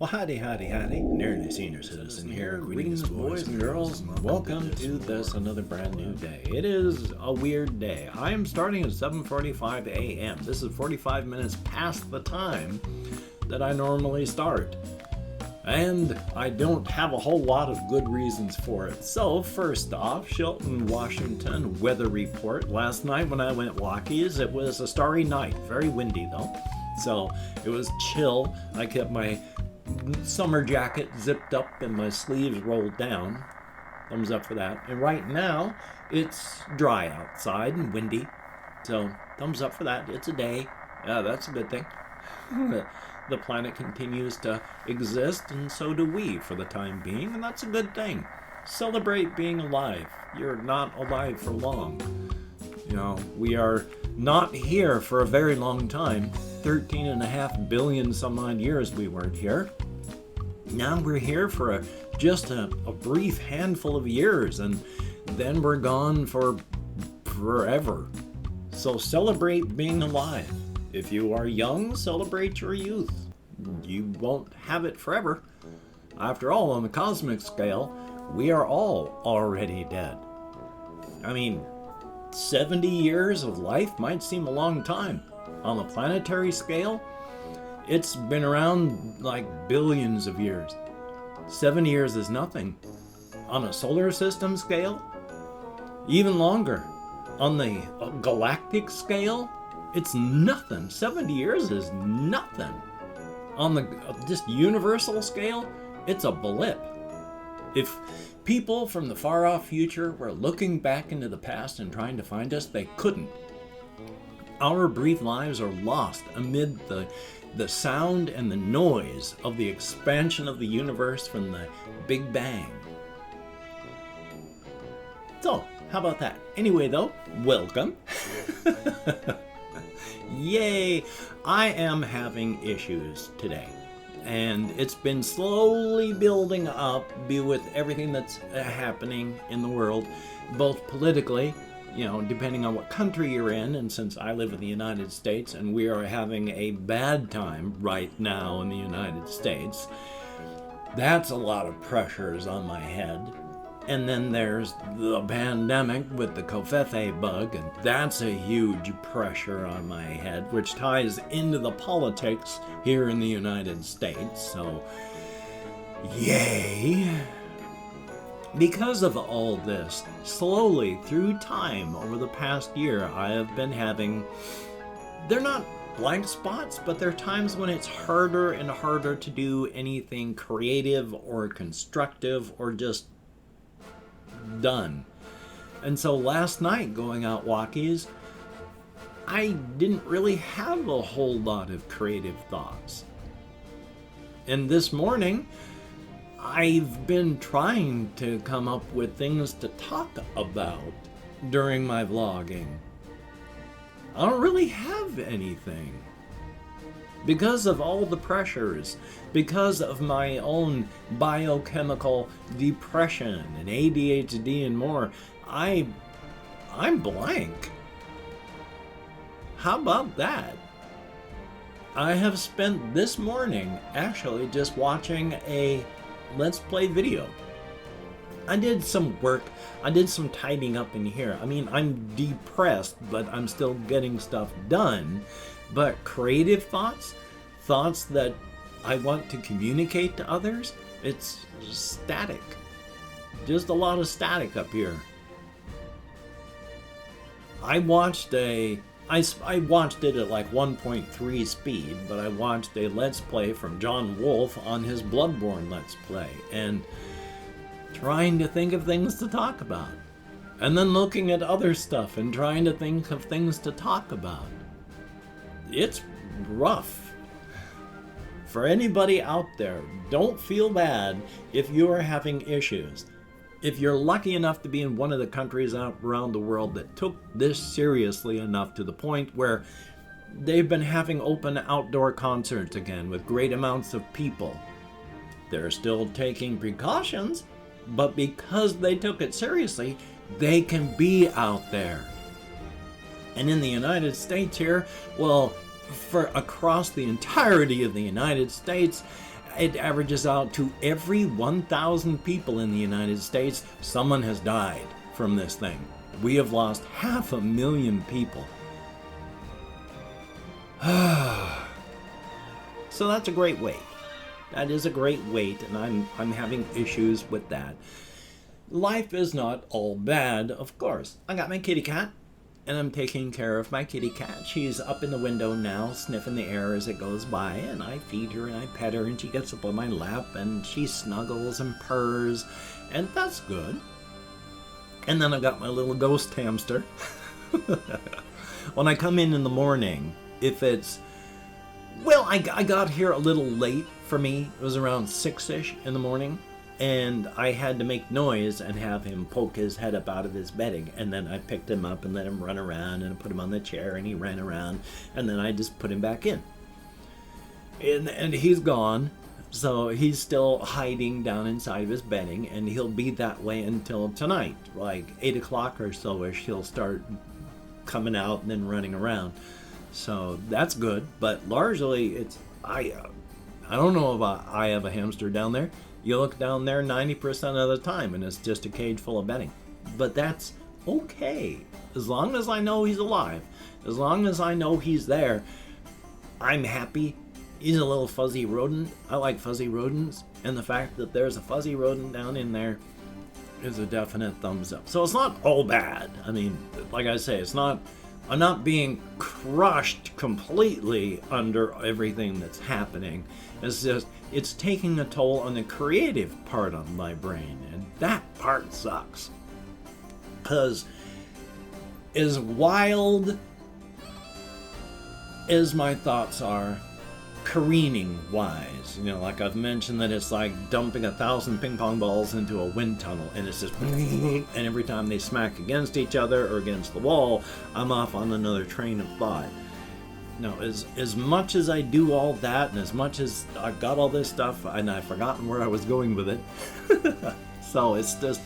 Well, howdy, nearly senior citizen here. Greetings, boys and girls. Welcome to this another brand new day. It is a weird day. I am starting at 7:45 a.m. This is 45 minutes past the time that I normally start. And I don't have a whole lot of good reasons for it. So, first off, Shelton, Washington weather report. Last night when I went walkies, it was a starry night. Very windy though. So, it was chill. I kept my summer jacket zipped up and my sleeves rolled down. Thumbs up for that. And right now, it's dry outside and windy. So, thumbs up for that. It's a day. Yeah, that's a good thing. The planet continues to exist, and so do we for the time being, and that's a good thing. Celebrate being alive. You're not alive for long. You know, we are not here for a very long time. 13.5 billion some odd years we weren't here. Now we're here for just a brief handful of years, and then we're gone for forever. So celebrate being alive. If you are young, celebrate your youth. You won't have it forever. After all, on the cosmic scale, we are all already dead. I mean, 70 years of life might seem a long time. On the planetary scale, it's been around like billions of years. 7 years is nothing. On a solar system scale, even longer. On the galactic scale, it's nothing. 70 years is nothing. On the just universal scale, it's a blip. If people from the far-off future were looking back into the past and trying to find us, they couldn't. Our brief lives are lost amid the sound and the noise of the expansion of the universe from the Big Bang. So, how about that? Anyway, though, welcome. Yay! I am having issues today. And it's been slowly building up with everything that's happening in the world, both politically, you know, depending on what country you're in, and since I live in the United States and we are having a bad time right now in the United States, that's a lot of pressures on my head. And then there's the pandemic with the Covfefe bug, and that's a huge pressure on my head, which ties into the politics here in the United States, so yay! Because of all this, slowly through time over the past year, I have been having, they're not blank spots, but there are times when it's harder and harder to do anything creative or constructive or just done. And so last night going out walkies, I didn't really have a whole lot of creative thoughts. And this morning, I've been trying to come up with things to talk about during my vlogging. I don't really have anything. Because of all the pressures, because of my own biochemical depression and ADHD and more, I'm blank. How about that? I have spent this morning actually just watching a Let's Play video. I did some work. I did some tidying up in here. I mean, I'm depressed, but I'm still getting stuff done. But creative thoughts that I want to communicate to others, it's static. Just a lot of static up here. I watched it at like 1.3 speed, but I watched a Let's Play from John Wolfe on his Bloodborne Let's Play, and trying to think of things to talk about. And then looking at other stuff and trying to think of things to talk about. It's rough. For anybody out there, don't feel bad if you are having issues. If you're lucky enough to be in one of the countries around the world that took this seriously enough to the point where they've been having open outdoor concerts again with great amounts of people. They're still taking precautions, but because they took it seriously, they can be out there. And in the United States here, well, for across the entirety of the United States, it averages out to every 1,000 people in the United States, someone has died from this thing. We have lost 500,000 people. So that's a great weight. That is a great weight, and I'm having issues with that. Life is not all bad, of course. I got my kitty cat, and I'm taking care of my kitty cat. She's up in the window now, sniffing the air as it goes by, and I feed her and I pet her, and she gets up on my lap, and she snuggles and purrs, and that's good. And then I got my little ghost hamster. When I come in the morning, if it's... Well, I got here a little late for me. It was around 6-ish in the morning. And I had to make noise and have him poke his head up out of his bedding. And then I picked him up and let him run around and put him on the chair and he ran around. And then I just put him back in. And he's gone. So he's still hiding down inside of his bedding. And he'll be that way until tonight. Like 8 o'clock or so-ish, he'll start coming out and then running around. So that's good. But largely, it's... I don't know if I have a hamster down there. You look down there 90% of the time and it's just a cage full of bedding. But that's okay. As long as I know he's alive, as long as I know he's there, I'm happy. He's a little fuzzy rodent. I like fuzzy rodents. And the fact that there's a fuzzy rodent down in there is a definite thumbs up. So it's not all bad. I mean, like I say, it's not... I'm not being crushed completely under everything that's happening. It's just, it's taking a toll on the creative part of my brain, and that part sucks. Because as wild as my thoughts are, careening wise, you know, like I've mentioned that it's like dumping 1,000 ping pong balls into a wind tunnel, and it's just and every time they smack against each other or against the wall, I'm off on another train of thought. Now, as much as I do all that, and as much as I've got all this stuff, and I've forgotten where I was going with it, so it's just,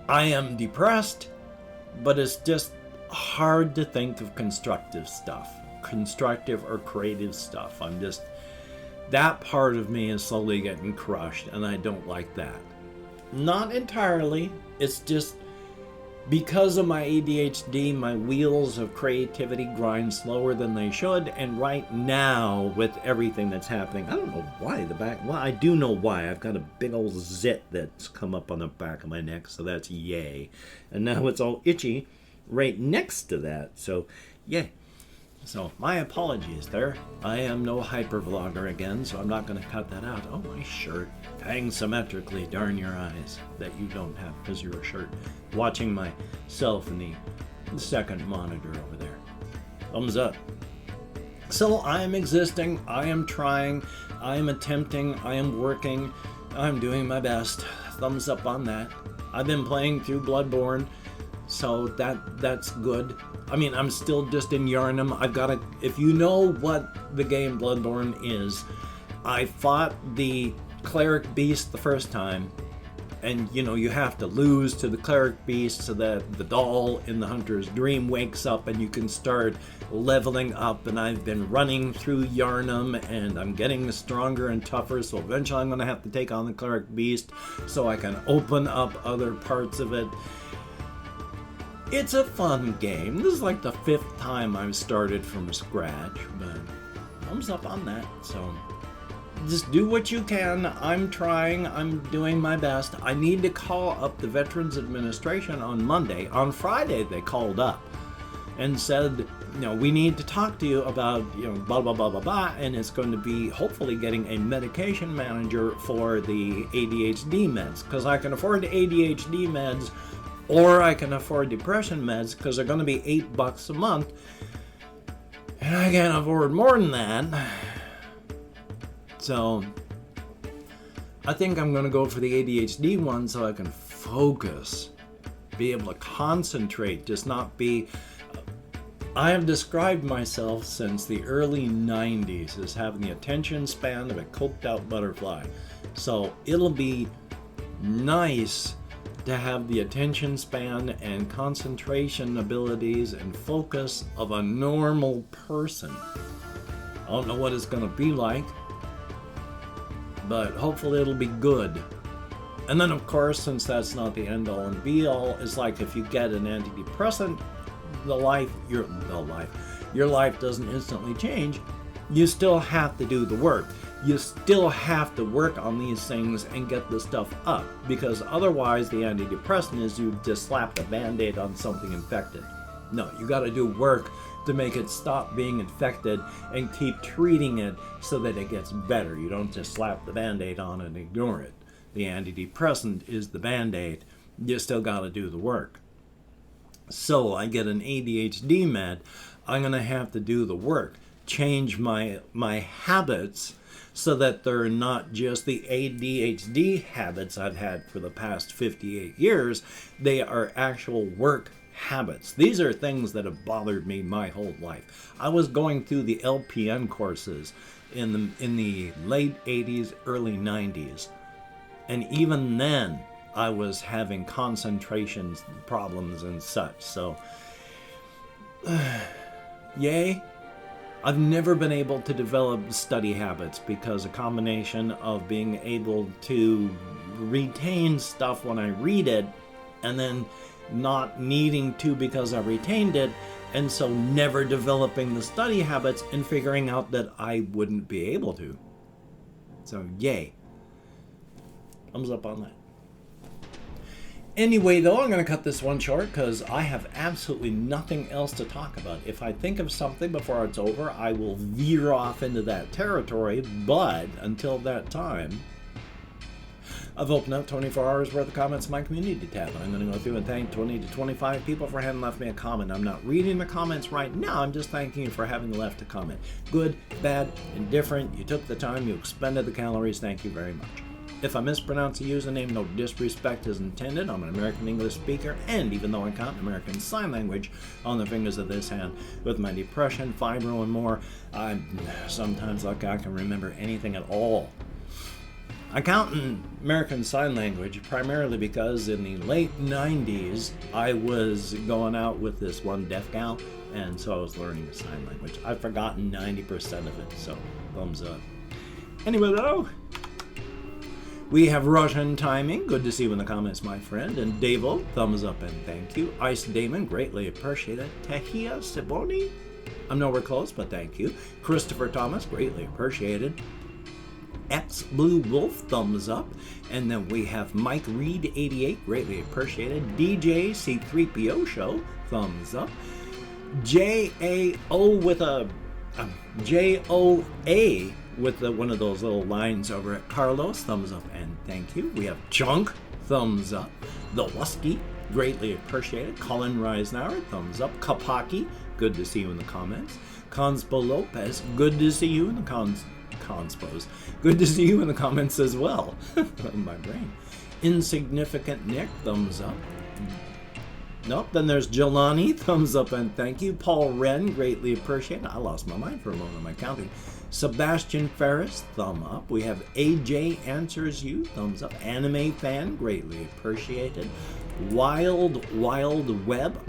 I am depressed, but it's just hard to think of constructive stuff. Constructive or creative stuff. I'm just, that part of me is slowly getting crushed, and I don't like that. Not entirely. It's just because of my ADHD, my wheels of creativity grind slower than they should, and right now, with everything that's happening, I don't know why the back, well, I do know why. I've got a big old zit that's come up on the back of my neck, so that's yay. And now it's all itchy right next to that, so yay. So, my apologies there. I am no hypervlogger again, so I'm not going to cut that out. Oh, my shirt. Hangs symmetrically, darn your eyes, that you don't have because you're a shirt. Watching myself in the second monitor over there. Thumbs up. So, I am existing. I am trying. I am attempting. I am working. I'm doing my best. Thumbs up on that. I've been playing through Bloodborne, so that's good. I mean, I'm still just in Yharnam. I've got to... If you know what the game Bloodborne is, I fought the cleric beast the first time, and, you know, you have to lose to the cleric beast so that the doll in the hunter's dream wakes up and you can start leveling up, and I've been running through Yharnam, and I'm getting stronger and tougher, so eventually I'm going to have to take on the cleric beast so I can open up other parts of it. It's a fun game. This is like the 5th time I've started from scratch, but thumbs up on that. So just do what you can. I'm trying. I'm doing my best. I need to call up the Veterans Administration on Monday. On Friday, they called up and said, you know, we need to talk to you about, you know, blah, blah, blah, blah, blah, and it's going to be hopefully getting a medication manager for the ADHD meds, because I can afford the ADHD meds, or I can afford depression meds, because they're going to be $8 a month. And I can't afford more than that. So I think I'm going to go for the ADHD one so I can focus, be able to concentrate, just not be... I have described myself since the early 90s as having the attention span of a coked out butterfly. So it'll be nice to have the attention span and concentration abilities and focus of a normal person. I don't know what it's going to be like. but hopefully it'll be good. And then, of course, since that's not the end all and be all, it's like if you get an antidepressant, your life doesn't instantly change. You still have to do the work. You still have to work on these things and get the stuff up, because otherwise the antidepressant is you just slap the band-aid on something infected. No, you got to do work to make it stop being infected and keep treating it so that it gets better. You don't just slap the band-aid on and ignore it. The antidepressant is the band-aid. You still got to do the work. So I get an ADHD med, I'm going to have to do the work, change my habits so that they're not just the ADHD habits I've had for the past 58 years. They are actual work habits. These are things that have bothered me my whole life. I was going through the LPN courses in the late 80s, early 90s. And even then, I was having concentration problems and such. So, yay. I've never been able to develop study habits because a combination of being able to retain stuff when I read it and then not needing to because I retained it, and so never developing the study habits and figuring out that I wouldn't be able to. So, yay. Thumbs up on that. Anyway, though, I'm going to cut this one short because I have absolutely nothing else to talk about. If I think of something before it's over, I will veer off into that territory. But until that time, I've opened up 24 hours worth of comments in my community tab. I'm going to go through and thank 20 to 25 people for having left me a comment. I'm not reading the comments right now. I'm just thanking you for having left a comment. Good, bad, indifferent. You took the time. You expended the calories. Thank you very much. If I mispronounce a username, no disrespect is intended. I'm an American English speaker, and even though I count American Sign Language on the fingers of this hand, with my depression, fibro, and more, I'm sometimes like I can remember anything at all. I count in American Sign Language primarily because in the late 90s, I was going out with this one deaf gal, and so I was learning the sign language. I've forgotten 90% of it, so thumbs up. Anyway, though, we have Russian Timing, good to see you in the comments, my friend. And Davo, thumbs up and thank you. Ice Damon, greatly appreciated. Tahia Siboni, I'm nowhere close, but thank you. Christopher Thomas, greatly appreciated. X Blue Wolf, thumbs up. And then we have Mike Reed, 88, greatly appreciated. DJ C3PO Show, thumbs up. J-A-O with a J-O-A with one of those little lines over at Carlos, thumbs up and thank you. We have Chunk, thumbs up. The Lusky, greatly appreciated. Colin Reisnauer, thumbs up. Kapaki, good to see you in the comments. Conspo Lopez, good to see you in the Conspos. Good to see you in the comments as well. My brain. Insignificant Nick, thumbs up. Nope, then there's Jelani, thumbs up and thank you. Paul Wren, greatly appreciated. I lost my mind for a moment, my counting. Sebastian Ferris, thumb up. We have AJ Answers You, thumbs up. Anime Fan, greatly appreciated. Wild Wide Web,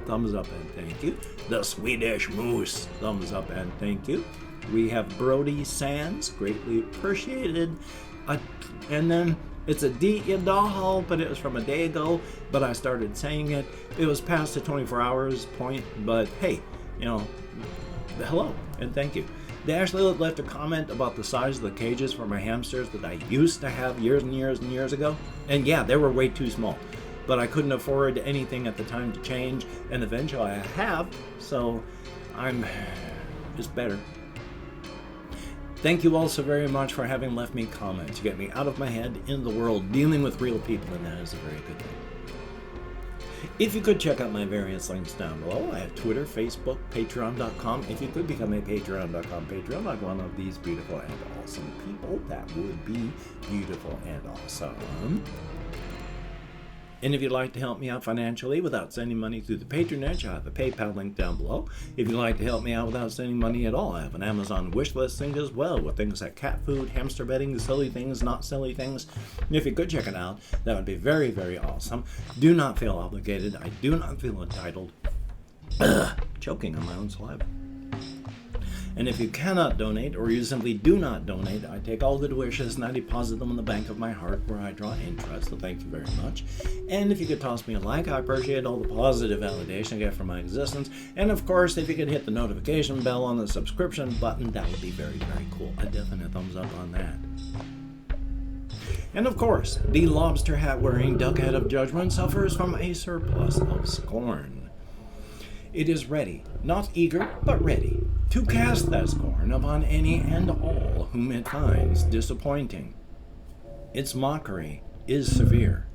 thumbs up and thank you. The Swedish Moose, thumbs up and thank you. We have Brody Sands, greatly appreciated. And then it's a Dahal, but it was from a day ago, but I started saying it. It was past the 24 hours point, but hey, hello and thank you. They actually left a comment about the size of the cages for my hamsters that I used to have years and years and years ago. And yeah, they were way too small, but I couldn't afford anything at the time to change, and eventually I have, so it's better. Thank you all so very much for having left me comments. You get me out of my head, in the world, dealing with real people, and that is a very good thing. If you could check out my various links down below, I have Twitter, Facebook, Patreon.com. If you could become a Patreon.com Patreon like one of these beautiful and awesome people, that would be beautiful and awesome. And if you'd like to help me out financially without sending money through the patronage, I have a PayPal link down below. If you'd like to help me out without sending money at all, I have an Amazon wish list thing as well, with things like cat food, hamster bedding, silly things, not silly things. And if you could check it out, that would be very, very awesome. Do not feel obligated. I do not feel entitled. Choking on my own saliva. And if you cannot donate, or you simply do not donate, I take all good wishes and I deposit them in the bank of my heart where I draw interest, so thank you very much. And if you could toss me a like, I appreciate all the positive validation I get from my existence. And of course, if you could hit the notification bell on the subscription button, that would be very, very cool. A definite thumbs up on that. And of course, the lobster hat wearing duckhead of judgment suffers from a surplus of scorn. It is ready, not eager, but ready, to cast that scorn upon any and all whom it finds disappointing. Its mockery is severe.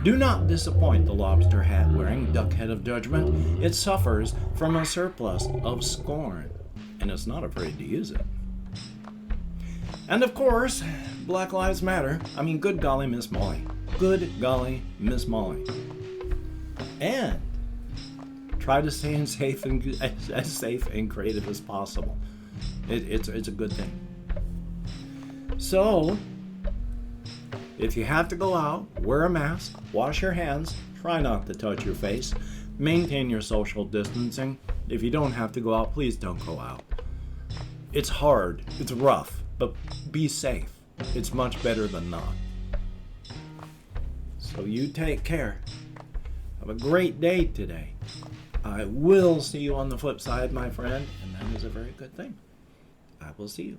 Do not disappoint the lobster hat wearing duckhead of judgment. It suffers from a surplus of scorn, and it's not afraid to use it. And of course, Black Lives Matter. I mean, good golly, Miss Molly. Good golly, Miss Molly. And try to stay as safe and creative as possible. It's a good thing. So, if you have to go out, wear a mask, wash your hands, try not to touch your face, maintain your social distancing. If you don't have to go out, please don't go out. It's hard, it's rough, but be safe. It's much better than not. So you take care. Have a great day today. I will see you on the flip side, my friend, and that is a very good thing. I will see you.